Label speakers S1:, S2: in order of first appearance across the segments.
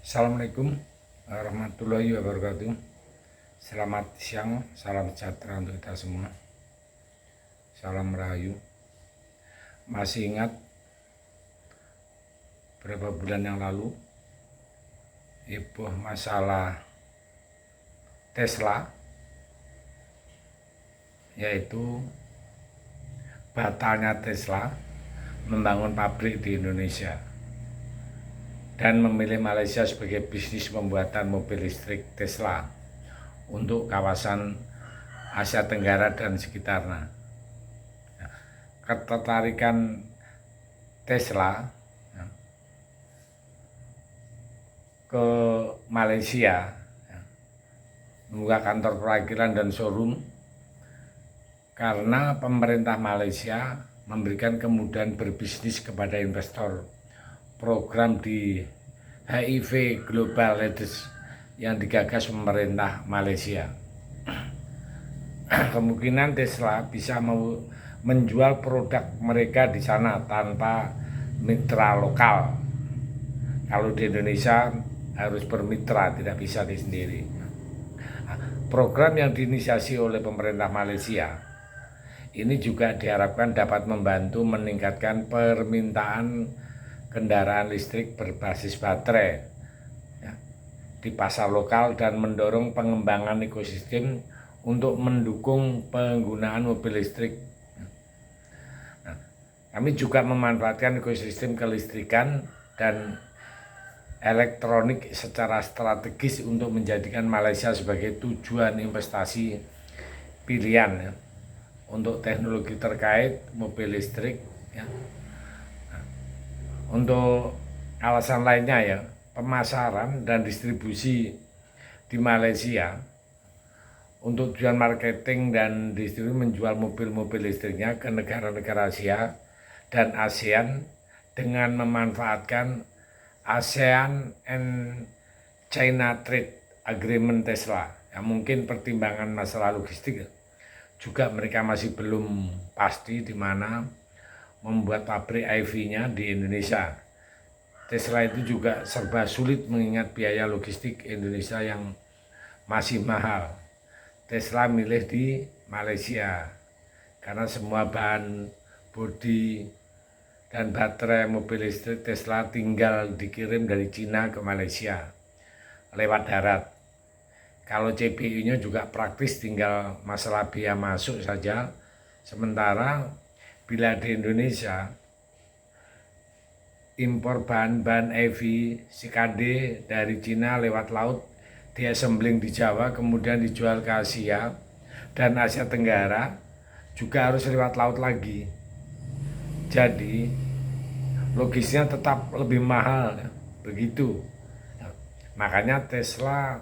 S1: Assalamualaikum warahmatullahi wabarakatuh. Selamat siang, salam sejahtera untuk kita semua. Salam Rahayu. Masih ingat beberapa bulan yang lalu heboh masalah Tesla, yaitu batalnya Tesla membangun pabrik di Indonesia dan memilih Malaysia sebagai bisnis pembuatan mobil listrik Tesla untuk kawasan Asia Tenggara dan sekitarnya. Ketertarikan Tesla ke Malaysia, membuka kantor perwakilan dan showroom, karena pemerintah Malaysia memberikan kemudahan berbisnis kepada investor program di HIV Global Leaders yang digagas pemerintah Malaysia. Kemungkinan Tesla bisa menjual produk mereka di sana tanpa mitra lokal. Kalau di Indonesia harus bermitra, tidak bisa di sendiri. Program yang diinisiasi oleh pemerintah Malaysia ini juga diharapkan dapat membantu meningkatkan permintaan kendaraan listrik berbasis baterai di pasar lokal dan mendorong pengembangan ekosistem untuk mendukung penggunaan mobil listrik. Kami juga memanfaatkan ekosistem kelistrikan dan elektronik secara strategis untuk menjadikan Malaysia sebagai tujuan investasi pilihan untuk teknologi terkait mobil listrik. Untuk alasan lainnya pemasaran dan distribusi di Malaysia untuk tujuan marketing dan distribusi menjual mobil-mobil listriknya ke negara-negara Asia dan ASEAN dengan memanfaatkan ASEAN and China Trade Agreement Tesla. Mungkin pertimbangan masalah logistik juga mereka masih belum pasti di mana membuat pabrik IV-nya di Indonesia. Tesla itu juga serba sulit mengingat biaya logistik Indonesia yang masih mahal. Tesla milih di Malaysia karena semua bahan bodi dan baterai mobil listrik Tesla tinggal dikirim dari Cina ke Malaysia lewat darat. Kalau CPU-nya juga praktis, tinggal masalah biaya masuk saja. Sementara bila di Indonesia impor bahan-bahan EV CKD dari Cina lewat laut, diassembling di Jawa, kemudian dijual ke Asia dan Asia Tenggara, juga harus lewat laut lagi. Jadi logisnya tetap lebih mahal, begitu. Makanya Tesla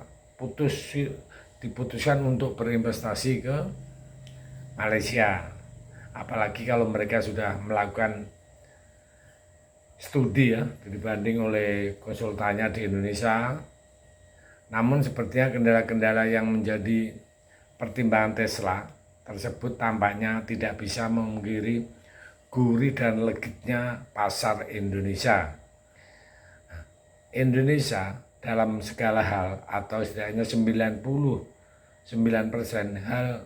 S1: diputuskan untuk berinvestasi ke Malaysia. Apalagi kalau mereka sudah melakukan studi dibanding oleh konsultannya di Indonesia. Namun sepertinya kendala-kendala yang menjadi pertimbangan Tesla tersebut tampaknya tidak bisa memungkiri gurih dan legitnya pasar Indonesia. Indonesia dalam segala hal atau setidaknya 99% hal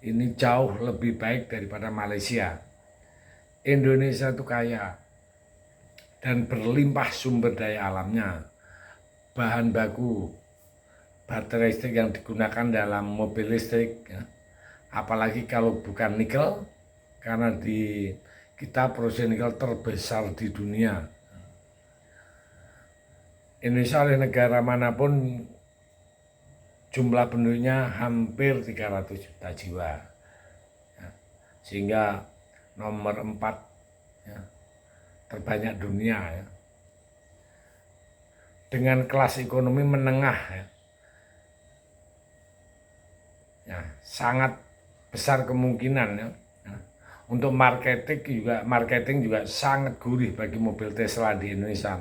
S1: ini jauh lebih baik daripada Malaysia. Indonesia itu kaya dan berlimpah sumber daya alamnya. Bahan baku baterai listrik yang digunakan dalam mobil listrik, apalagi kalau bukan nikel, karena di kita produksi nikel terbesar di dunia. Indonesia oleh negara manapun jumlah penduduknya hampir 300 juta jiwa, sehingga nomor 4 terbanyak dunia dengan kelas ekonomi menengah sangat besar kemungkinan untuk marketing juga sangat gurih bagi mobil Tesla di Indonesia,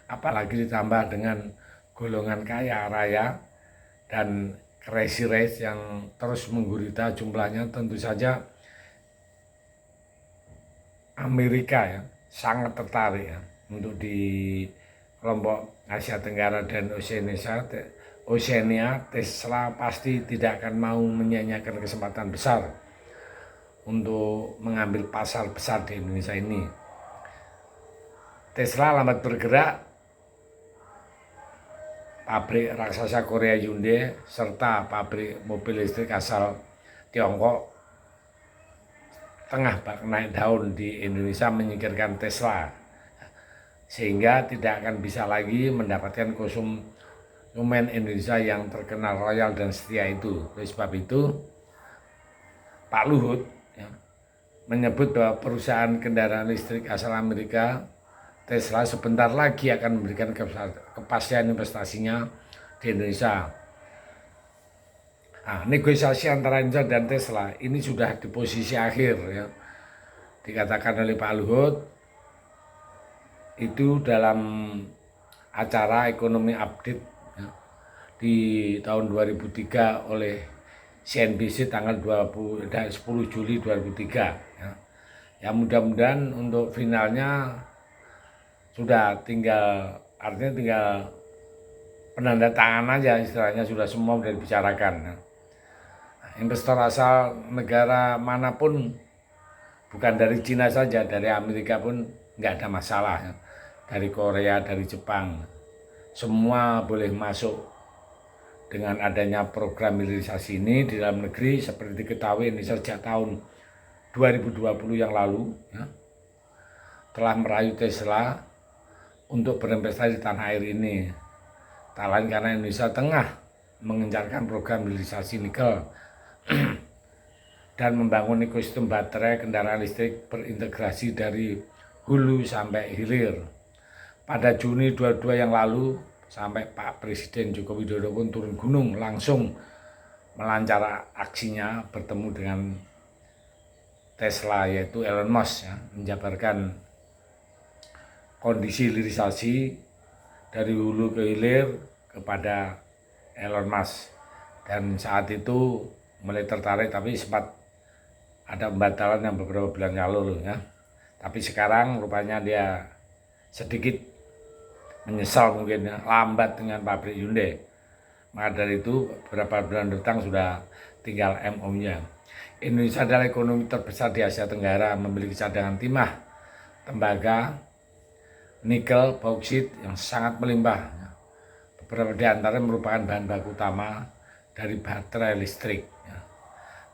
S1: apalagi ditambah dengan golongan kaya raya dan crazy race yang terus menggurita jumlahnya. Tentu saja Amerika sangat tertarik untuk di kelompok Asia Tenggara dan Oceania, Tesla pasti tidak akan mau menyia-nyiakan kesempatan besar untuk mengambil pasar besar di Indonesia ini. Tesla lambat bergerak, pabrik raksasa Korea Hyundai serta pabrik mobil listrik asal Tiongkok tengah naik daun di Indonesia menyingkirkan Tesla, sehingga tidak akan bisa lagi mendapatkan konsumen Indonesia yang terkenal loyal dan setia itu. Oleh sebab itu, Pak Luhut menyebut bahwa perusahaan kendaraan listrik asal Amerika Tesla sebentar lagi akan memberikan kepastian investasinya di Indonesia. Nah, negosiasi antara Indonesia dan Tesla ini sudah di posisi akhir ya. Dikatakan oleh Pak Luhut itu dalam acara ekonomi update ya, di tahun 2003 oleh CNBC tanggal 10 Juli 2003 ya. Ya mudah-mudahan untuk finalnya sudah artinya tinggal penandatangan aja, istilahnya sudah semua sudah dibicarakan. Nah, investor asal negara manapun, bukan dari Cina saja, dari Amerika pun nggak ada masalah. Dari Korea, dari Jepang, semua boleh masuk dengan adanya program hilirisasi ini di dalam negeri. Seperti diketahui ini sejak tahun 2020 yang lalu ya, telah merayu Tesla untuk berinvestasi di tanah air ini. Tak lain karena Indonesia tengah mengencarkan program hilirisasi nikel dan membangun ekosistem baterai kendaraan listrik berintegrasi dari hulu sampai hilir. Pada Juni 22 yang lalu, sampai Pak Presiden Joko Widodo pun turun gunung langsung melancar aksinya bertemu dengan Tesla, yaitu Elon Musk ya, menjabarkan kondisi hilirisasi dari hulu ke hilir kepada Elon Musk. Dan saat itu mulai tertarik, tapi sempat ada pembatalan yang beberapa bulan lalu ya. Tapi sekarang rupanya dia sedikit menyesal mungkin ya, lambat dengan pabrik Hyundai. Maka dari itu beberapa bulan datang sudah tinggal MOU-nya. Indonesia adalah ekonomi terbesar di Asia Tenggara, memiliki cadangan timah, tembaga, nikel, bauksit yang sangat melimpah. Beberapa di antaranya merupakan bahan baku utama dari baterai listrik.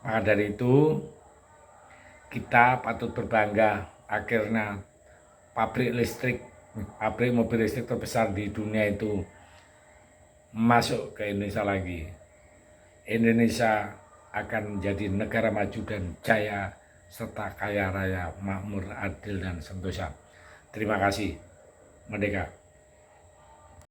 S1: Maka dari itu kita patut berbangga akhirnya pabrik mobil listrik terbesar di dunia itu masuk ke Indonesia lagi. Indonesia akan menjadi negara maju dan jaya serta kaya raya, makmur, adil dan sentosa. Terima kasih. Merdeka.